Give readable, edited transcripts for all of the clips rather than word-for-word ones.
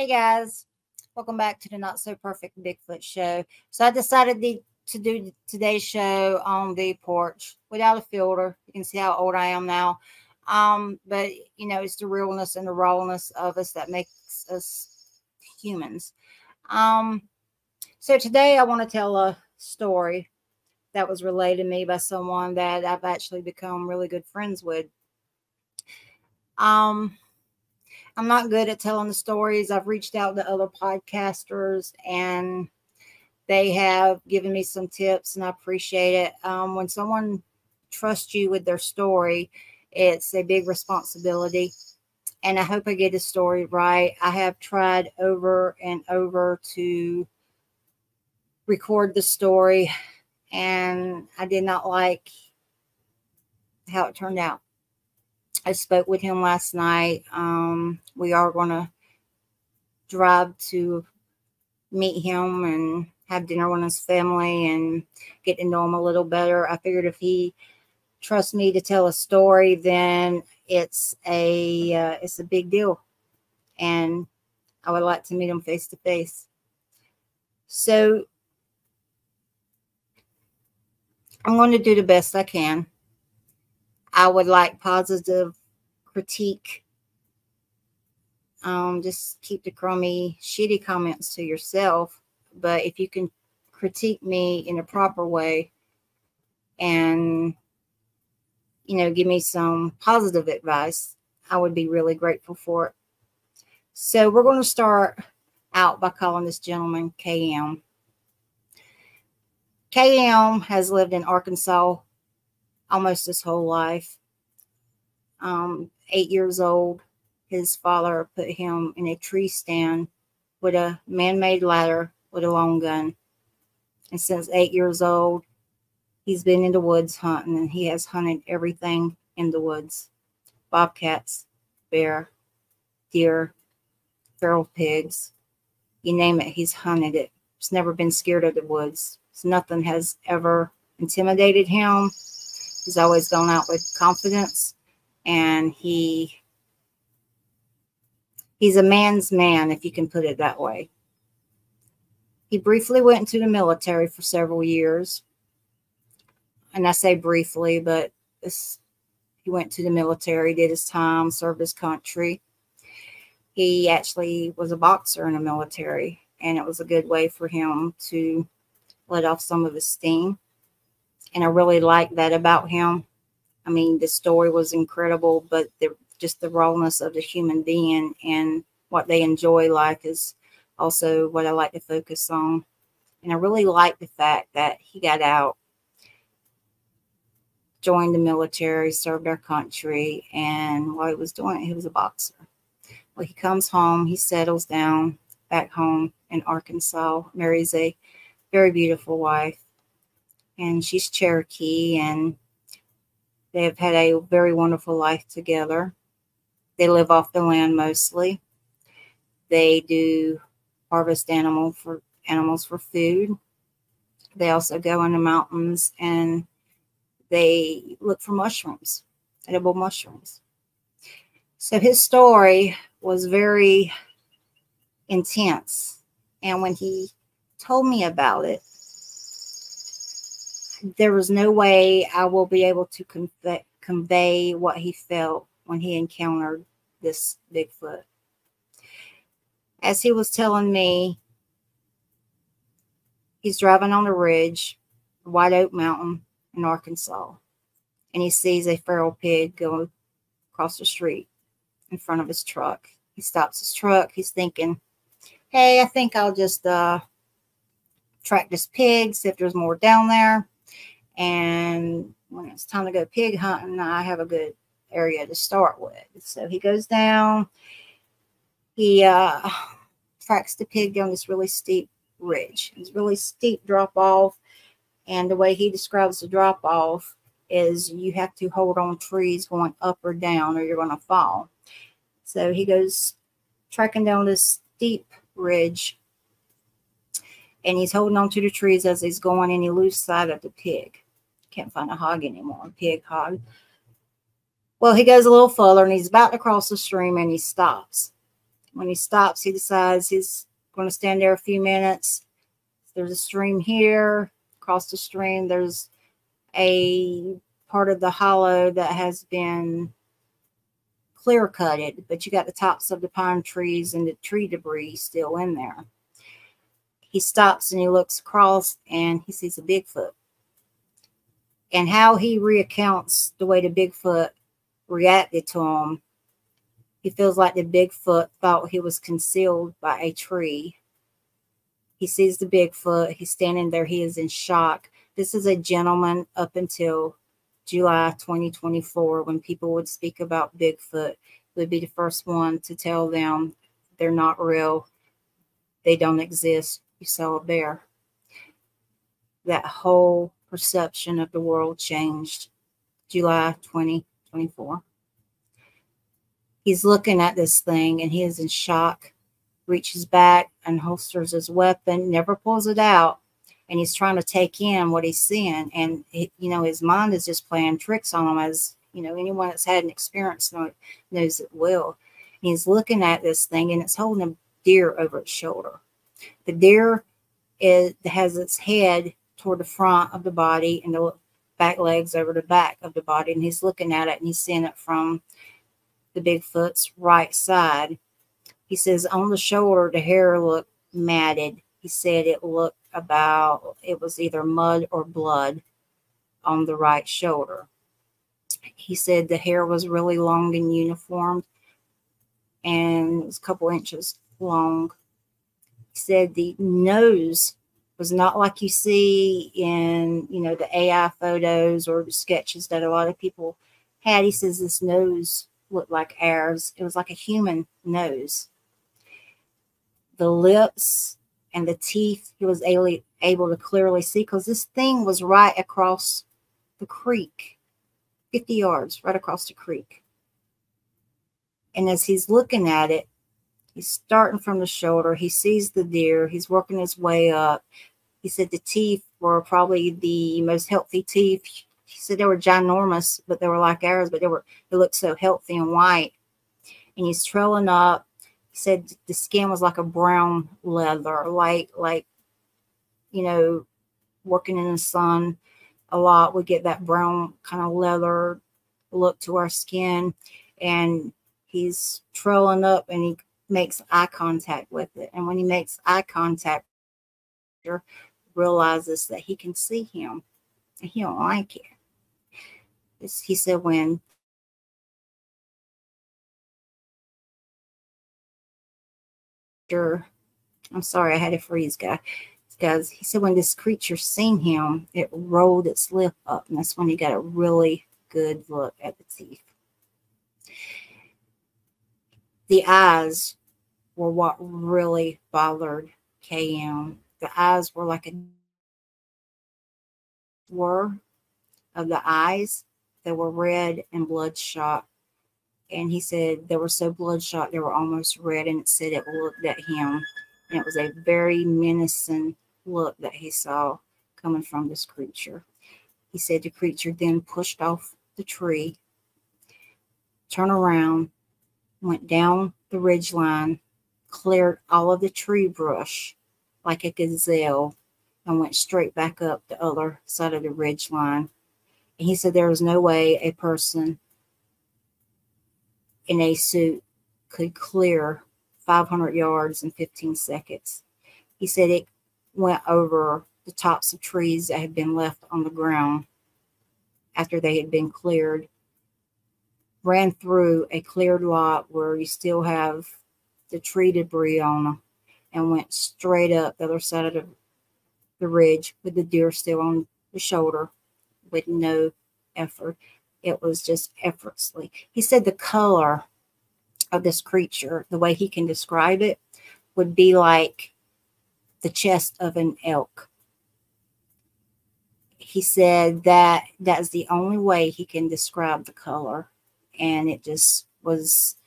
Hey guys, welcome back to the Not So Perfect Bigfoot Show. So I decided to do today's show on the porch without a filter. You can see how old I am now. But you know, it's the realness and the rawness of us that makes us humans. So today I want to tell a story that was relayed to me by someone that I've actually become really good friends with. I'm not good at telling the stories. I've reached out to other podcasters and they have given me some tips and I appreciate it. When someone trusts you with their story, it's a big responsibility. And I hope I get the story right. I have tried over and over to record the story and I did not like how it turned out. I spoke with him last night. We are going to drive to meet him and have dinner with his family and get to know him a little better. I figured if he trusts me to tell a story, then it's a big deal, and I would like to meet him face to face. So I'm going to do the best I can. I would like positive critique. Just keep the crummy, shitty comments to yourself. But if you can critique me in a proper way and, you know, give me some positive advice, I would be really grateful for it. So we're going to start out by calling this gentleman KM. KM has lived in Arkansas almost his whole life. 8 years old, his father put him in a tree stand with a man-made ladder with a long gun. And since 8 years old, he's been in the woods hunting, and he has hunted everything in the woods. Bobcats, bear, deer, feral pigs, you name it, he's hunted it. He's never been scared of the woods. So nothing has ever intimidated him. He's always gone out with confidence, and he's a man's man, if you can put it that way. He briefly went into the military for several years. And I say briefly, but he went to the military, did his time, served his country. He actually was a boxer in the military, and it was a good way for him to let off some of his steam. And I really like that about him. I mean, the story was incredible, but just the rawness of the human being and what they enjoy like is also what I like to focus on. And I really like the fact that he got out, joined the military, served our country, and while he was doing it, he was a boxer. Well, he comes home, he settles down back home in Arkansas, marries a very beautiful wife, and she's Cherokee, and they have had a very wonderful life together. They live off the land mostly. They do harvest animals for food. They also go in the mountains and they look for mushrooms, edible mushrooms. So his story was very intense. And when he told me about it, there was no way I will be able to convey what he felt when he encountered this Bigfoot. As he was telling me, he's driving on a ridge, White Oak Mountain in Arkansas, and he sees a feral pig go across the street in front of his truck. He stops his truck. He's thinking, hey, I think I'll just track this pig, see if there's more down there. And when it's time to go pig hunting, I have a good area to start with. So he goes down. He tracks the pig down this really steep ridge. It's really steep drop off. And the way he describes the drop off is you have to hold on trees going up or down or you're going to fall. So he goes trekking down this steep ridge. And he's holding on to the trees as he's going, and he loses sight of the pig. Can't find a hog anymore, pig hog. Well, he goes a little further, and he's about to cross the stream, and he stops. When he stops, he decides he's going to stand there a few minutes. There's a stream here. Across the stream, there's a part of the hollow that has been clear cutted, but you got the tops of the pine trees and the tree debris still in there. He stops and he looks across and he sees a Bigfoot. And how he recounts the way the Bigfoot reacted to him, he feels like the Bigfoot thought he was concealed by a tree. He sees the Bigfoot. He's standing there. He is in shock. This is a gentleman up until July 2024, when people would speak about Bigfoot, would be the first one to tell them they're not real. They don't exist. You saw a bear. That whole perception of the world changed July 2024. He's looking at this thing and he is in shock, reaches back and holsters his weapon, never pulls it out. And he's trying to take in what he's seeing. And, his mind is just playing tricks on him, as, anyone that's had an experience knows it will. And he's looking at this thing and it's holding a deer over its shoulder. The deer has its head toward the front of the body and the back legs over the back of the body. And he's looking at it and he's seeing it from the Bigfoot's right side. He says on the shoulder, the hair looked matted. He said it looked it was either mud or blood on the right shoulder. He said the hair was really long and uniform, and it was a couple inches long. He said the nose was not like you see in, the AI photos or the sketches that a lot of people had. He says this nose looked like ours. It was like a human nose. The lips and the teeth, he was able to clearly see, because this thing was right across the creek, 50 yards right across the creek. And as he's looking at it, he's starting from the shoulder. He sees the deer. He's working his way up. He said the teeth were probably the most healthy teeth. He said they were ginormous, but they were like ours, but they looked so healthy and white. And he's trailing up. He said the skin was like a brown leather, like working in the sun a lot, we get that brown kind of leather look to our skin. And he's trailing up and he makes eye contact with it. And when he makes eye contact, he realizes that he can see him and he don't like it. He said when I'm sorry, I had to freeze, guys. He said when this creature seen him, it rolled its lip up, and that's when he got a really good look at the teeth. The eyes were what really bothered KM. The eyes were like of the eyes that were red and bloodshot. And he said they were so bloodshot, they were almost red, and it said it looked at him. And it was a very menacing look that he saw coming from this creature. He said the creature then pushed off the tree, turned around, went down the ridge line, cleared all of the tree brush like a gazelle, and went straight back up the other side of the ridge line. And he said there was no way a person in a suit could clear 500 yards in 15 seconds. He said it went over the tops of trees that had been left on the ground after they had been cleared, ran through a cleared lot where you still have the tree debris on them, and went straight up the other side of the ridge with the deer still on the shoulder with no effort. It was just effortlessly. He said the color of this creature, the way he can describe it, would be like the chest of an elk. He said that that's the only way he can describe the color. And it just was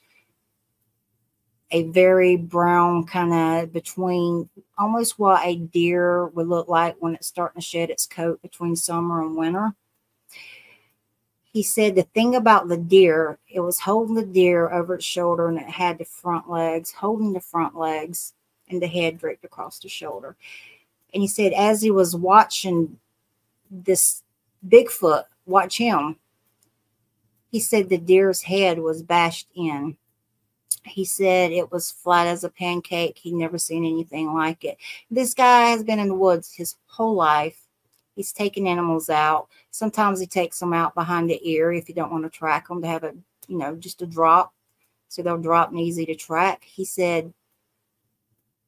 a very brown kind of between almost what a deer would look like when it's starting to shed its coat between summer and winter. He said the thing about the deer, it was holding the deer over its shoulder, and it had the front legs, holding the front legs, and the head draped across the shoulder. And he said as he was watching this Bigfoot watch him, he said the deer's head was bashed in. He said it was flat as a pancake. He'd never seen anything like it. This guy has been in the woods his whole life. He's taken animals out. Sometimes he takes them out behind the ear if you don't want to track them, to have a, just a drop. So they'll drop and easy to track. He said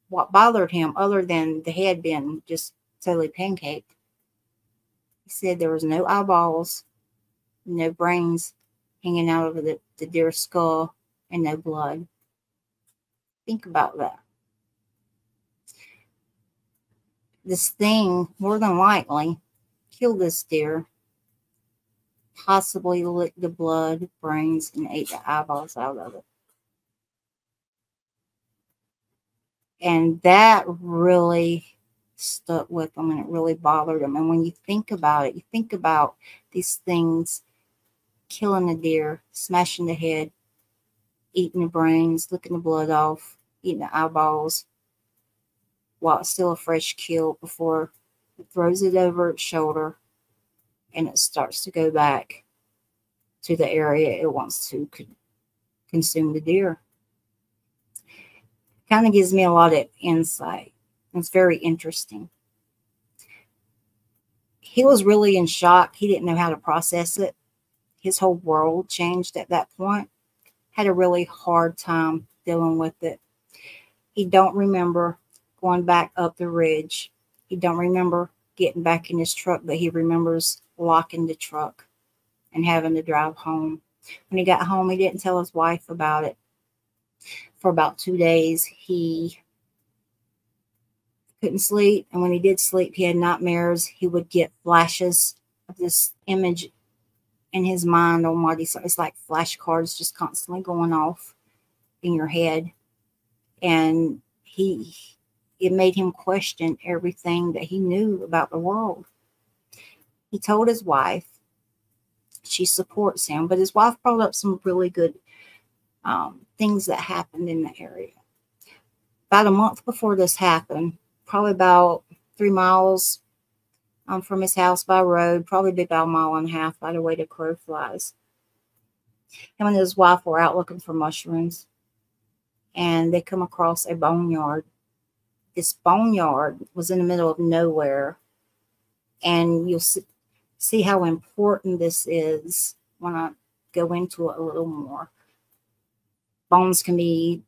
what bothered him, other than the head being just totally pancaked, he said there was no eyeballs, no brains hanging out over the deer's skull, and no blood. Think about that. This thing, more than likely, killed this deer, possibly licked the blood, brains, and ate the eyeballs out of it. And that really stuck with them, and it really bothered them. And when you think about it, you think about these things killing a deer, smashing the head, eating the brains, licking the blood off, eating the eyeballs, while it's still a fresh kill, before it throws it over its shoulder and it starts to go back to the area it wants to consume the deer. Kind of gives me a lot of insight. It's very interesting. He was really in shock. He didn't know how to process it. His whole world changed at that point. Had a really hard time dealing with it. He don't remember going back up the ridge. He don't remember getting back in his truck, but he remembers locking the truck and having to drive home. When he got home, he didn't tell his wife about it. For about 2 days, he couldn't sleep. And when he did sleep, he had nightmares. He would get flashes of this image in his mind on what he saw. It's like flashcards just constantly going off in your head. And it made him question everything that he knew about the world. He told his wife. She supports him, but his wife brought up some really good things that happened in the area. About a month before this happened, probably about 3 miles from his house by road, probably be about 1.5 miles by the way the crow flies. Him and his wife were out looking for mushrooms, and they come across a boneyard. This boneyard was in the middle of nowhere, and you'll see how important this is when I go into it a little more. Bones can be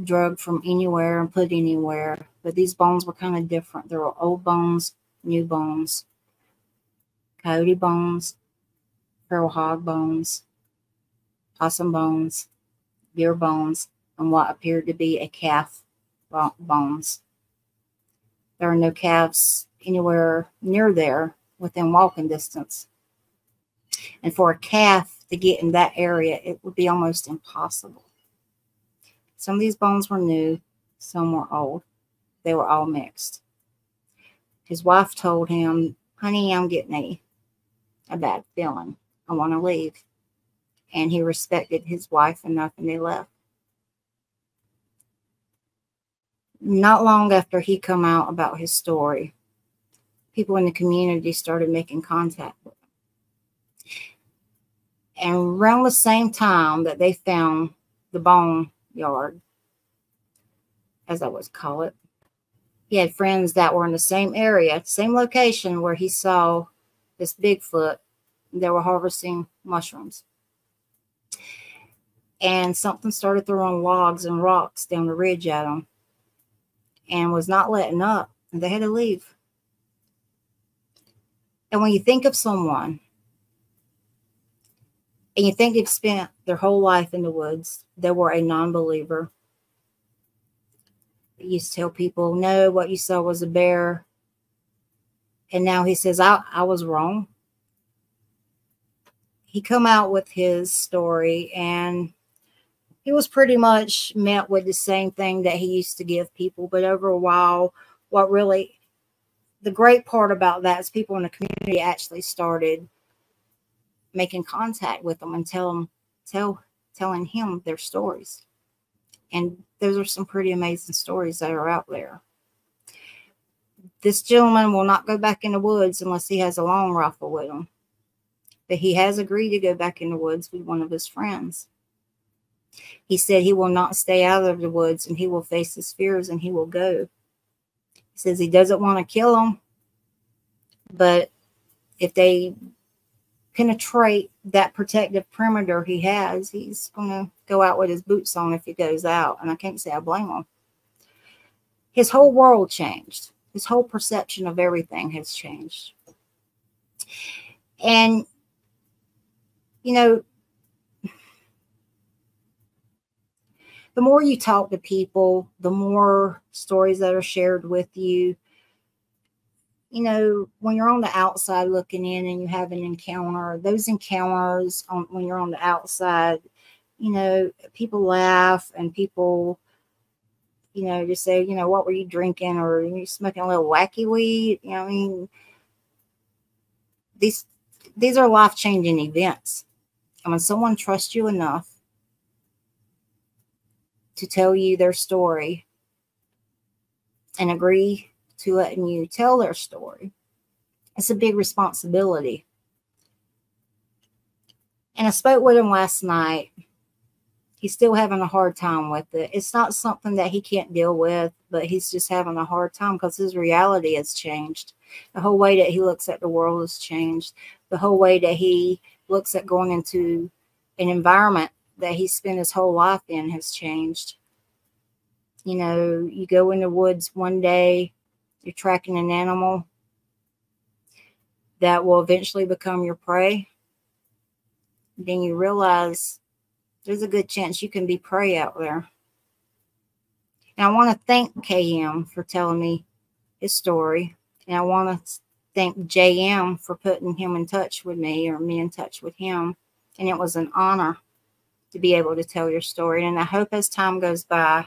drugged from anywhere and put anywhere, but these bones were kind of different. There were old bones, new bones, coyote bones, feral hog bones, possum bones, deer bones, and what appeared to be a calf bones. There are no calves anywhere near there within walking distance. And for a calf to get in that area, it would be almost impossible. Some of these bones were new, some were old. They were all mixed. His wife told him, "Honey, I'm getting a bad feeling. I want to leave." And he respected his wife enough, and they left. Not long after he come out about his story, people in the community started making contact with him. And around the same time that they found the bone yard, as I would call it, he had friends that were in the same area, same location where he saw this Bigfoot. They were harvesting mushrooms. And something started throwing logs and rocks down the ridge at them and was not letting up. And they had to leave. And when you think of someone and you think they've spent their whole life in the woods, they were a non-believer. He used to tell people, no, what you saw was a bear. And now he says, I was wrong. He come out with his story, and he was pretty much met with the same thing that he used to give people. But over a while, the great part about that is people in the community actually started making contact with them and telling him their stories. And those are some pretty amazing stories that are out there. This gentleman will not go back in the woods unless he has a long rifle with him. But he has agreed to go back in the woods with one of his friends. He said he will not stay out of the woods, and he will face his fears, and he will go. He says he doesn't want to kill them, but if they penetrate that protective perimeter he has, he's going to go out with his boots on if he goes out. And I can't say I blame him. His whole world changed. His whole perception of everything has changed. And, you know, the more you talk to people, the more stories that are shared with you. You know, when you're on the outside looking in and you have an encounter, those encounters when you're on the outside, you know, people laugh and people, you know, just say, you know, what were you drinking? Or you smoking a little wacky weed? You know, I mean, these are life-changing events. And when someone trusts you enough to tell you their story and agree to letting you tell their story, it's a big responsibility. And I spoke with him last night. He's still having a hard time with it. It's not something that he can't deal with, but he's just having a hard time because his reality has changed. The whole way that he looks at the world has changed. The whole way that he looks at going into an environment that he spent his whole life in has changed. You know, you go in the woods one day, you're tracking an animal that will eventually become your prey. Then you realize there's a good chance you can be prey out there. And I want to thank KM for telling me his story. And I want to thank JM for putting him in touch with me, or me in touch with him. And it was an honor to be able to tell your story. And I hope as time goes by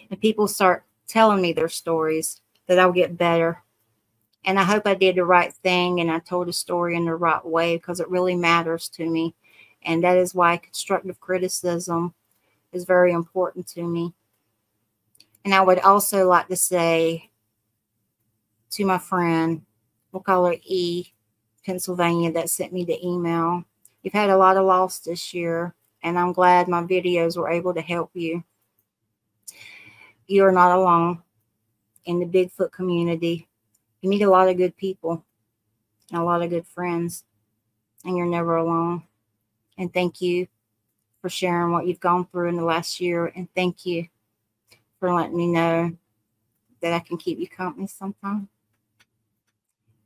and people start telling me their stories, that I'll get better. And I hope I did the right thing and I told a story in the right way, because it really matters to me. And that is why constructive criticism is very important to me. And I would also like to say to my friend, we'll call her E, Pennsylvania, that sent me the email. You've had a lot of loss this year, and I'm glad my videos were able to help you. You are not alone in the Bigfoot community. You meet a lot of good people and a lot of good friends, and you're never alone. And thank you for sharing what you've gone through in the last year. And thank you for letting me know that I can keep you company sometime.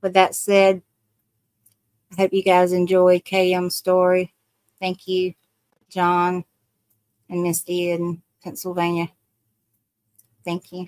With that said, I hope you guys enjoy KM's story. Thank you, John and Misty in Pennsylvania. Thank you.